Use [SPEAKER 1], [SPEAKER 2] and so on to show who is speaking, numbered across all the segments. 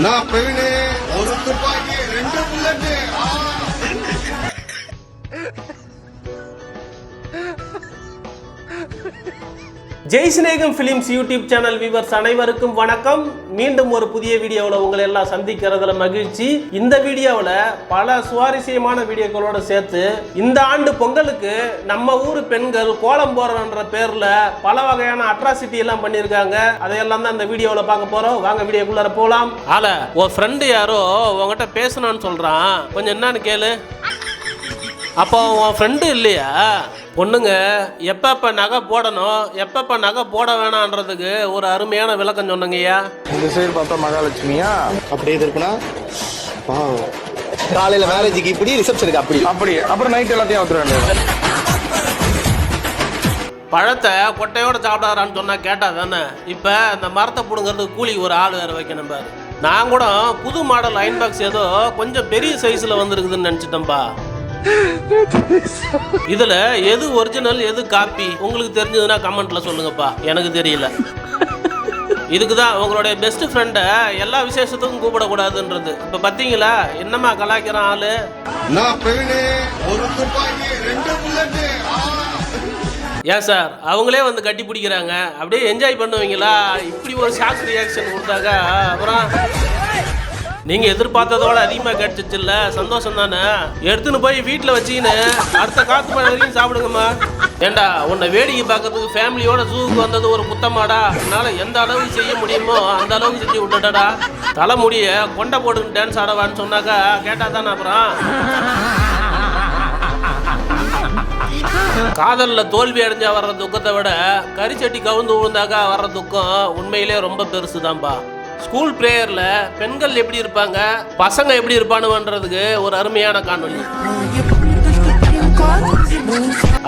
[SPEAKER 1] நான் பிரவீனே, ஒரு துப்பாக்கி 2 bullet.
[SPEAKER 2] Jaisinegam films YouTube channel viewers அனைவருக்கும் வணக்கம். மீண்டும் ஒரு புதிய வீடியோவில் உங்களை எல்லாம் சந்திக்கிறதுல மகிழ்ச்சி. இந்த வீடியோவில் பல சுவாரஸ்யமான வீடியோக்களோட சேர்த்து இந்த ஆண்டு பொங்கலுக்கு நம்ம ஊர் பெண்கள் கோலம் போடுறன்ற பேர்ல பல வகையான அட்ராசிட்டி எல்லாம் பண்ணியிருக்காங்க. அதையெல்லாம் தான் இந்த வீடியோவில் பார்க்க போறோம். வாங்க வீடியோக்குள்ளார போலாம். உன் ஃப்ரெண்டு யாரோ உங்ககிட்ட பேசணும்னு சொல்றான், கொஞ்சம் என்னன்னு கேளு. அப்போ உன் ஃப்ரெண்டு இல்லையா? பொண்ணுங்க எப்பப்ப நகை போடணும் எப்பப்ப நகை போட வேணான்றதுக்கு ஒரு அருமையான விளக்கம் சொன்னங்கய்யா.
[SPEAKER 3] இந்த சைடு பார்த்தா மகாலட்சுமியா
[SPEAKER 1] அப்படியே இருக்குன்னா காலையில மேரேஜுக்கு இப்படி, ரிசப்ஷனுக்கு அப்படி
[SPEAKER 3] அப்புறம் நைட் எல்லாத்தையும் வந்துடுவேன்.
[SPEAKER 2] பழத்தை கொட்டையோட சாப்பிடாதான்னு சொன்னா கேட்டா தானே. இப்ப இந்த மரத்தை பிடுங்கிறதுக்கு கூலி ஒரு ஆள் வேற வைக்கணும் பாரு. நான் கூட புது மாடல் அயன் பாக்ஸ் ஏதோ கொஞ்சம் பெரிய சைஸ்ல வந்துருக்குதுன்னு நினைச்சிட்டேன்பா. இதுல எது ஒரிஜினல் எது காப்பி உங்களுக்கு தெரிஞ்சதுன்னா கமெண்ட்ல சொல்லுங்கப்பா, எனக்கு தெரியல. இதுக்குதான் உங்களுடைய பெஸ்ட் ஃப்ரெண்ட எல்லா விசேஷத்துக்கும் கூப்பிடக்கூடாதுன்றது. இப்ப பாத்தீங்களா என்னமா கலாய்க்கிறான் ஆளு.
[SPEAKER 1] நான் பிரவீனே, ஒரு துப்பாக்கி 2 புல்லட்.
[SPEAKER 2] ஏன் சார் அவங்களே வந்து கட்டி பிடிக்கிறாங்க, அப்படியே என்ஜாய் பண்ணுவீங்களா? இப்படி ஒரு ஷாக் ரியாக்ஷன் கொடுத்தாங்க அப்புறம் நீங்க எதிர்பார்த்ததோட அதிகமா கிடைச்சிச்சு இல்ல, சந்தோஷம் தானே. எடுத்துன்னு போய் வீட்டுல வச்சுக்கின்னு அடுத்த காத்து மழை வரைக்கும் சாப்பிடுங்கம்மா. ஏண்டா உன்னை வேடிக்கை பார்க்கறதுக்கு ஃபேமிலியோட ஜூவுக்கு வந்தது ஒரு குத்தமாடா. அதனால எந்த அளவுக்கு செய்ய முடியுமோ அந்த அளவுக்கு செஞ்சு விட்டுட்டடா. தலைமுடிய கொண்டை போட்டுன்னு டான்ஸ் ஆடவான்னு சொன்னாக்கா கேட்டா தானே. அப்புறம் காதல்ல தோல்வி அடைஞ்சா வர்ற துக்கத்தை விட கரிச்சட்டி கவுந்து விழுந்தாக்கா வர்ற துக்கம் உண்மையிலே ரொம்ப பெருசுதான்பா. ஸ்கூல் பிரேயர்ல பெண்கள் எப்படி இருப்பாங்க, பசங்க எப்படி இருப்பானுன்றதுக்கு ஒரு அருமையான காணொலி.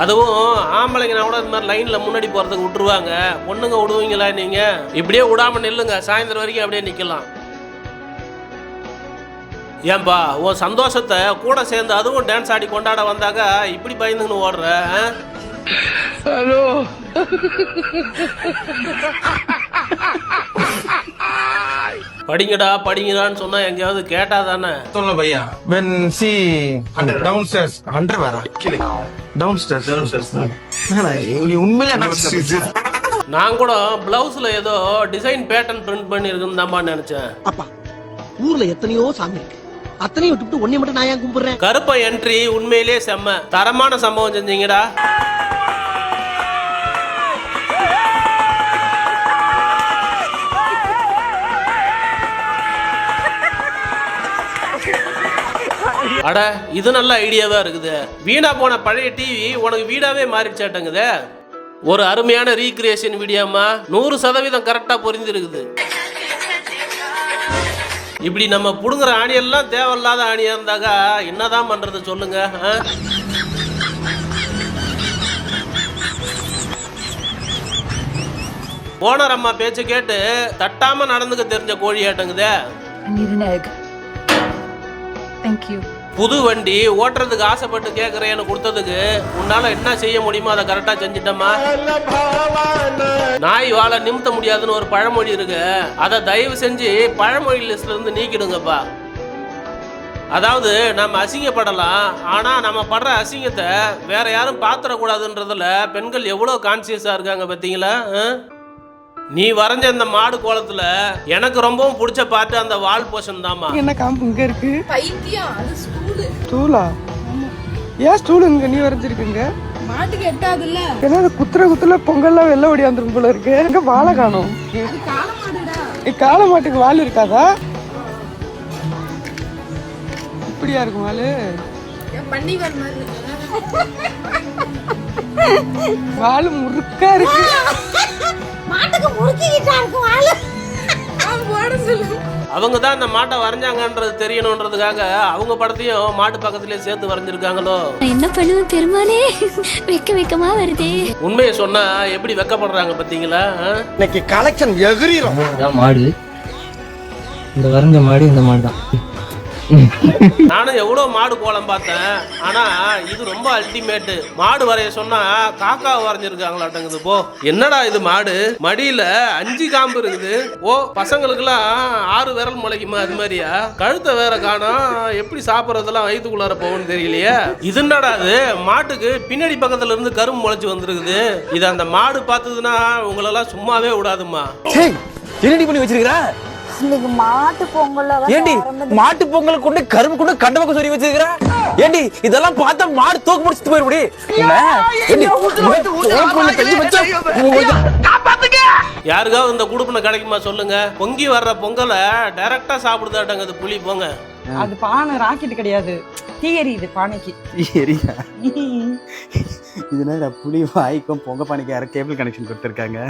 [SPEAKER 2] அதுவும் ஆம்பளைங்க கூட இந்த மாதிரி லைன்ல முன்னாடி போறதுக்கு விட்டுருவாங்க. பொண்ணுங்க விடுவீங்களா? நீங்க இப்படியே விடாம நில்லுங்க, சாயந்தரம் வரைக்கும் அப்படியே நிக்கலாம். ஏன்பா உன் சந்தோஷத்தை கூட சேர்ந்து அதுவும் டான்ஸ் ஆடி கொண்டாட வந்தாக்க இப்படி பயந்துன்னு ஓடுற?
[SPEAKER 3] ஹலோ
[SPEAKER 2] படிங்கடா படிங்கடான்னு சொன்னா எங்கேயாவது கேட்டா தானே.
[SPEAKER 3] சொல்ல பையா when see downstairs underwear downstairs உண்மையிலே
[SPEAKER 2] நான் கூட பிளவுஸ்ல ஏதோ டிசைன் பேட்டர்ன் பிரிண்ட் பண்ணி இருக்குன்னு தான் நினைச்சேன்.
[SPEAKER 4] அப்பா ஊர்ல எத்தனையோ சாமி இருக்கு, அத்தனையும் விட்டுவிட்டு ஒன்னே மட்டும் நான் ஏன் கும்பிடுறேன்?
[SPEAKER 2] கருப்ப என்ட்ரி உண்மையிலேயே செம்ம தரமான சம்பவம் செஞ்சீங்கடா. அட இது நல்ல ஐடியாவா இருக்குது. வீணா போன பழைய டிவி உனக்கு வீடாவே மாறிச்சாட்டங்குது. ஒரு அருமையான ரீக்ரியேஷன் வீடியோமா 100% கரெக்டா பொருந்திருக்குது. இப்படி நம்ம புடுங்குற ஆணியெல்லாம் தேவையில்லாத ஆணியா இருந்தாக்கா என்னதான் பண்றது சொல்லுங்க. ஓனர் அம்மா பேச்ச கேட்டு தட்டாம நடந்துக்க தெரிஞ்ச கோழி ஆட்டங்குதே. புது வண்டி ஓட்டுறதுக்கு ஆசைப்பட்டு கேட்கறேன்னு கொடுத்ததுக்கு உன்னால என்ன செய்ய முடியுமோ அதை கரெக்டா செஞ்சுட்டமா. நாய் வாழ நிமித்த முடியாதுன்னு ஒரு பழமொழி இருக்கு, அதை தயவு செஞ்சு பழமொழி லிஸ்ட்ல இருந்து நீக்கிடுங்கப்பா. அதாவது நம்ம அசிங்கப்படலாம், ஆனா நம்ம படுற அசிங்கத்தை வேற யாரும் பாத்திரக்கூடாதுன்றதுல பெண்கள் எவ்வளவு கான்சியஸா இருக்காங்க பாத்தீங்களா. நீ வரைஞ்ச இந்த மாடு கோலத்துல எனக்கு ரொம்பவும் பிடிச்ச பாட்டு அந்த வால் போஷன் தாமா.
[SPEAKER 5] என்ன காம்பு இங்க இருக்கு?
[SPEAKER 6] பைத்தியம், அது ஸ்டூல்.
[SPEAKER 5] ஸ்டூலா? ஏன் ஸ்டூல் இங்க நீ வரைஞ்சிருக்கீங்க?
[SPEAKER 6] மாட்டுக்கு எட்டாதுல்ல.
[SPEAKER 5] ஏன்னா அது குத்துற பொங்கல்லாம் வெள்ள ஓடி வந்துரும் போல இருக்கு. எங்க வாழை காணோம்?
[SPEAKER 6] அது காளை மாடுடா.
[SPEAKER 5] காளை மாட்டுக்கு வால் இருக்காதா? இப்படியா இருக்கும் வாலு?
[SPEAKER 6] பண்ணி வர மாதிரி
[SPEAKER 5] வாலு முறுக்கா இருக்கு.
[SPEAKER 6] மாட்டுக்கு முறுக்கிட்டா இருக்கு வாலு. போட சொல்லு.
[SPEAKER 2] அவங்க தான் இந்த மாட்டை வரைஞ்சாங்கன்றது தெரியணுன்றதுக்காக அவங்க படத்தையும் மாட்டு பக்கத்திலே சேர்த்து வரைஞ்சிருக்காங்களோ.
[SPEAKER 7] என்ன பண்ணுவோம் பெருமானே, வெக்கமா வருதே.
[SPEAKER 2] உண்மையை சொன்னா எப்படி வெக்கப்படுறாங்க பாத்தீங்களா.
[SPEAKER 4] இன்னைக்கு கலெக்ஷன் எகிரிரும்.
[SPEAKER 8] மாடு இந்த வரைஞ்ச மாடு இந்த மாடு தான்.
[SPEAKER 2] நானும் எவ்வளவு மாடு கோலம் பார்த்தேன். ஆனா இது ரொம்ப அல்டிமேட். மாடு வரைய சொன்னா காக்கா வரைஞ்சிருக்காங்களாட்டங்குது. போ என்னடா இது மாடு மடியில 5 காம்பு இருக்குது. ஓ பசங்களுக்கு எல்லாம் 6 விரல் முளைக்குமா அது மாதிரியா? கழுத்தை வேற காணோம். எப்படி சாப்பிடறதெல்லாம் வயிற்றுக்குள்ளார போகும்னு தெரியலையே. இது என்னடா அது மாட்டுக்கு பின்னாடி பக்கத்துல இருந்து கரும்பு முளைச்சு வந்திருக்குது. இது அந்த மாடு பார்த்ததுன்னா உங்களெல்லாம் சும்மாவே விடாதுமா.
[SPEAKER 8] என்னடி பண்ணி வச்சிருக்கா?
[SPEAKER 9] இன்னைக்கு மாட்டு பொங்கல்.
[SPEAKER 8] ஏண்டி மாட்டு பொங்கல் கொண்டு கரும்பு கொண்டு கண்ட பக்கம் சொல்லி வச்சிருக்கா? ஏண்டி இதெல்லாம் பார்த்தா மாடு தூக்கு முடிச்சுட்டு போயிடுடி.
[SPEAKER 2] யாருக்காவது இந்த குடுப்பனை கிடைக்குமா சொல்லுங்க. பொங்கி வர்ற பொங்கலை டைரக்டா சாப்பிடுதாட்டாங்க அது புளி. போங்க
[SPEAKER 5] அது பானை ராக்கெட் கிடையாது, தீ எரியுது பானைக்கு.
[SPEAKER 10] எரியா இதுனா புளி வாய்க்கும் பொங்க பானைக்கு யாரும் கேபிள் கனெக்ஷன் கொடுத்துருக்காங்க.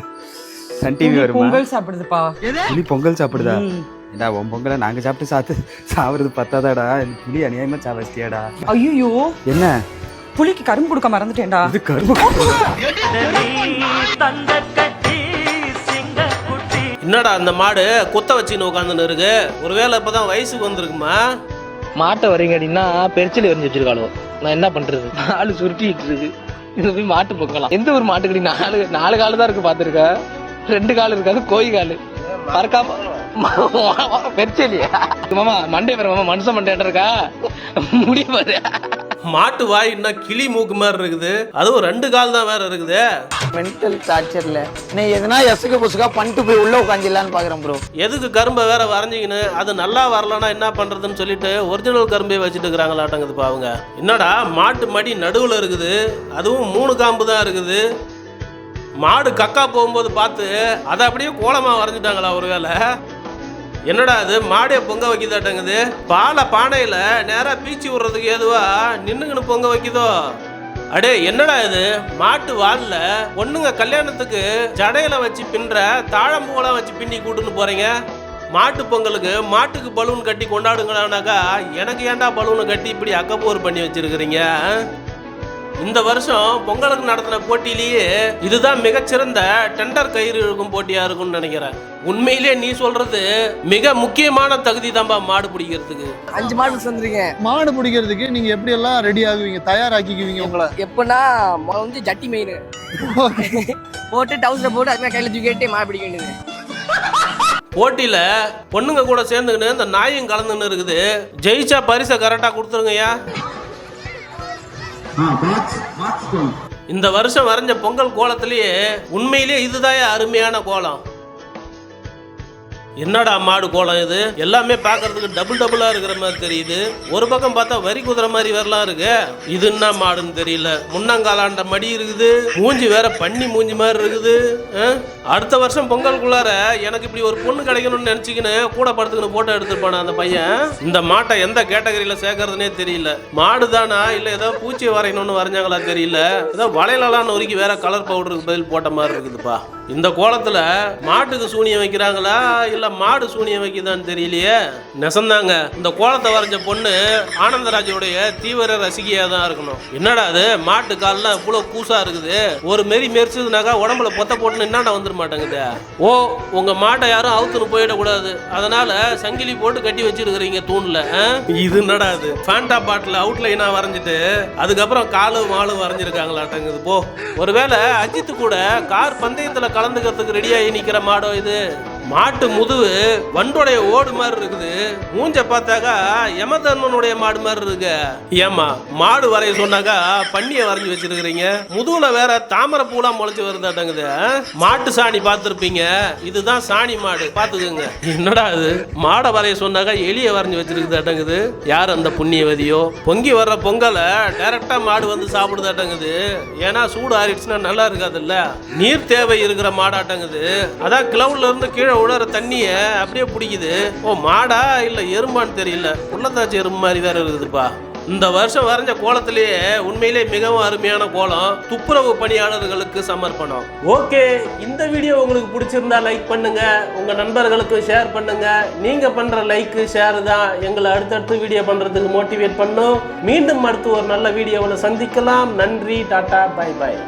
[SPEAKER 10] சன் டிவி வருமா?
[SPEAKER 5] பொங்கல் சாப்பிடுதுப்பா.
[SPEAKER 10] புளி பொங்கல் சாப்பிடுதா? ஏடா உன் பொங்கலை நாங்க சாப்பிட்டு சாப்பிடுறது பத்தாதாடா? புளி அநியாயமா சாவஸ்தியாடா.
[SPEAKER 5] ஐயோ
[SPEAKER 10] என்ன
[SPEAKER 5] புளிக்கு கரும்பு கொடுக்க மறந்துட்டேன்டா.
[SPEAKER 10] இது கரும்பு.
[SPEAKER 2] என்னடா அந்த மாடு குத்த வச்சுன்னு உட்காந்துன்னு இருக்கு. ஒருவேளை இப்பதான் வயசுக்கு வந்திருக்குமா?
[SPEAKER 8] மாட்டை வரீங்கன்னா பெருச்சில எரிஞ்சு வச்சிருக்காளோ. நான் என்ன பண்றது? நாலு சுருட்டிட்டு இருக்கு. இது போய் மாட்டு பொங்கலாம். எந்த ஒரு மாட்டுக்கடி நாலு காலு தான் இருக்கு. பாத்துருக்க 2 கால் இருக்காது. கோழி காலு பறக்காம பெருச்சலியா மாமா மண்டே வர மாமா மனுஷன் மண்டே இருக்கா முடிய பாரு.
[SPEAKER 2] மாட்டு வாய் என்ன கிளி மூக்கு மாதிரி இருக்குது. அதுவும் 2 கால் தான் வேற இருக்குது.
[SPEAKER 8] மென்டல் டார்ச்சர்ல நீ எதனா எசுக்கு புசுக்கா பண்ணிட்டு போய் உள்ள உட்காந்துலான்னு பாக்குறேன் ப்ரோ.
[SPEAKER 2] எதுக்கு கரும்பை வேற வரைஞ்சிக்கின்னு அது நல்லா வரலன்னா என்ன பண்றதுன்னு சொல்லிட்டு ஒரிஜினல் கரும்பை வச்சுட்டு இருக்கிறாங்களாட்டங்குதுப்பா அவங்க. என்னடா மாட்டு மடி நடுவில் இருக்குது. அதுவும் 3 காம்பு தான் இருக்குது. மாடு கக்கா போகும்போது பார்த்து அதை அப்படியே கோலமா வரைஞ்சிட்டாங்களா ஒருவேளை? என்னடா அது மாடே பொங்க வைக்குதாட்டங்குது. பாலை பானையில நேரா பீச்சி விடுறதுக்கு ஏதுவா நின்னுங்கன்னு பொங்க வைக்குதோ? அடே என்னடா இது மாட்டு வால்ல பொண்ணுங்க கல்யாணத்துக்கு ஜடையில வச்சு பின்ற தாழம்பூலாம் வச்சு பின்னி கூட்டுன்னு போறீங்க. மாட்டு பொங்கலுக்கு மாட்டுக்கு பலூன் கட்டி கொண்டாடுங்களானாக்கா எனக்கு ஏன்டா பலூனை கட்டி இப்படி அக்கப்போர் பண்ணி வச்சிருக்கிறீங்க? இந்த வருஷம் பொங்கலுக்கு நடத்தின போட்டியிலேயே இதுதான் மிகச்சிறந்த டெண்டர் கயிறு இழுக்கும் போட்டியா இருக்கும்னு நினைக்கிறேன். உண்மையிலே நீ சொல்றது மிக முக்கியமான தகுதி தான்பா மாடு பிடிக்கிறதுக்கு.
[SPEAKER 8] 5 மாடு சேர்ந்துருங்க.
[SPEAKER 11] மாடு பிடிக்கிறதுக்கு நீங்க எப்படி எல்லாம் ரெடி ஆகுவீங்க, தயாராக்கிக்குவீங்க உங்களை?
[SPEAKER 8] எப்பன்னா வந்து ஜட்டி மெயின் போட்டு டவுசரை போட்டு அதுமாதிரி கையில தூக்கிட்டே மாடு பிடிக்க வேண்டியது.
[SPEAKER 2] போட்டியில பொண்ணுங்க கூட சேர்ந்துக்கின்னு இந்த நாயும் கலந்துன்னு இருக்குது. ஜெயிச்சா பரிசை கரெக்டா கொடுத்துருங்கய்யா. இந்த வருஷம் வரைஞ்ச பொங்கல் கோலத்திலேயே உண்மையிலேயே இதுதான் அருமையான கோலம். என்னடா மாடு கோலம் இது? எல்லாமே பார்க்கறதுக்கு டபுளா இருக்கிற மாதிரி தெரியுது. ஒரு பக்கம் பார்த்தா வரி குதிரை மாதிரி வரலாம் இருக்கு. இது என்ன மாடுன்னு தெரியல. முன்னங்காலாண்ட மடி இருக்குது. மூஞ்சி வேற பண்ணி மூஞ்சி மாதிரி இருக்குது. அடுத்த வருஷம் பொங்கலுக்குள்ளார எனக்கு இப்படி ஒரு பொண்ணு கிடைக்கணும்னு நினைச்சுக்கின்னு கூட படுத்துக்கின்னு போட்டோ எடுத்துருப்பான அந்த பையன். இந்த மாட்டை எந்த கேட்டகரியில சேர்க்கறதுனே தெரியல. மாடு தானா இல்ல ஏதோ பூச்சி வரையணும்னு வரைஞ்சாங்களா தெரியல. ஏதோ வளையலாம் நொறுக்கி வேற கலர் பவுடருக்கு பதில் போட்ட மாதிரி இருக்குதுப்பா. இந்த கோலத்துல மாட்டுக்கு சூனியம் வைக்கிறாங்களா இல்ல மாடு சூனியம் வைக்குதான்னு தெரியலையே. நெசந்தாங்க இந்த கோலத்தை வரைஞ்ச பொண்ணு ஆனந்தராஜோடைய தீவிர ரசிகையா தான் இருக்கணும். என்னடா அது மாட்டு கால்லாம் இவ்வளவு கூசா இருக்குது. ஒரு மெரி மெரிச்சதுனாக்கா உடம்புல பொத்த போட்டுன்னு என்னடா வந்துட மாட்டேங்குது. ஓ உங்க மாட்டை யாரும் அவுத்துன்னு போயிடக்கூடாது அதனால சங்கிலி போட்டு கட்டி வச்சிருக்கிறீங்க தூண்ல. இது என்னடா அது ஃபேண்டா பாட்டில் அவுட்லைனா வரைஞ்சிட்டு அதுக்கப்புறம் காலு மாலு வரைஞ்சிருக்காங்களாட்டங்குது. போ ஒருவேளை அஜித்து கூட கார் பந்தயத்துல கலந்துக்கிறதுக்கு ரெடியாகி நிக்கிற மாடோ இது? மாட்டு முதுகு வண்டோடைய ஓடு மாதிரி இருக்குது. மூஞ்ச பார்த்தாக்கா யமதர்மனுடைய மாடு மாதிரி இருக்கு. ஏமா மாடு வரைய சொன்னாக்கா பண்ணிய வரைஞ்சி வச்சிருக்கிறீங்க. முதுகுல வேற தாமரை பூலாம் முளைச்சு வருதாட்டங்குது. மாட்டு சாணி பார்த்துருப்பீங்க. இதுதான் சாணி மாடு பார்த்துக்குங்க. என்னடா அது மாடை வரைய சொன்னாக்கா எலிய வரைஞ்சி வச்சிருக்குதாட்டங்குது. யார் அந்த புண்ணியவதியோ? பொங்கி வர்ற பொங்கலை டைரக்டா மாடு வந்து சாப்பிடுதாட்டங்குது. ஏன்னா சூடு ஆறிடுச்சுன்னா நல்லா இருக்காதுல்ல. நீர் தேவை இருக்கிற மாடாட்டங்குது. அதான் கிளவுல இருந்து கீழே உழற தண்ணிய அப்படியே பிடிக்குது. ஓ மாடா இல்ல எறும்பான்னு தெரியல. உள்ளத்தாச்சி எறும்பு மாதிரி வேற இருக்குதுப்பா. இந்த வருஷம் வரைஞ்ச கோலத்திலேயே உண்மையிலே மிகவும் அருமையான கோலம். துப்புரவு பணியாளர்களுக்கு சமர்ப்பணம். ஓகே இந்த வீடியோ உங்களுக்கு பிடிச்சிருந்தா லைக் பண்ணுங்க. உங்க நண்பர்களுக்கு ஷேர் பண்ணுங்க. நீங்க பண்ற லைக் ஷேர் தான் எங்களை அடுத்தடுத்து வீடியோ பண்றதுக்கு மோட்டிவேட் பண்ணும். மீண்டும் அடுத்து ஒரு நல்ல வீடியோவில் சந்திக்கலாம். நன்றி, டாடா, பை பாய்.